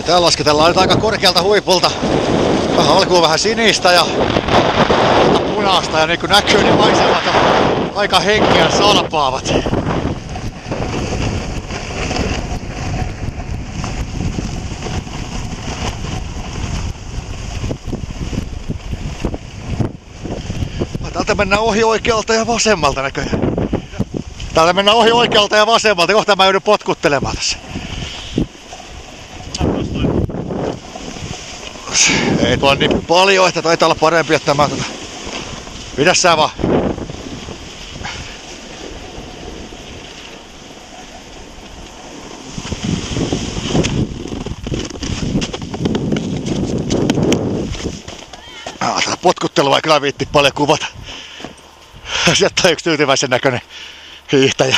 Täällä lasketellaan nyt aika korkealta huipulta. Alkuun vähän sinistä ja punaista ja niin kuin näkyy, niin maisemat on aika henkeä salpaavat. Täältä mennään ohi oikealta ja vasemmalta näköjään. Täältä mennään ohi oikealta ja vasemmalta. Kohta mä joudun potkuttelemaan tässä. Ei tuolla niin paljon, että taitaa olla parempi, että mä pidä sä vaan. Tätä potkuttelua ei kyllä viitti paljon kuvata. Sieltä on yksi tyytyväisen näköinen hiihtäjä.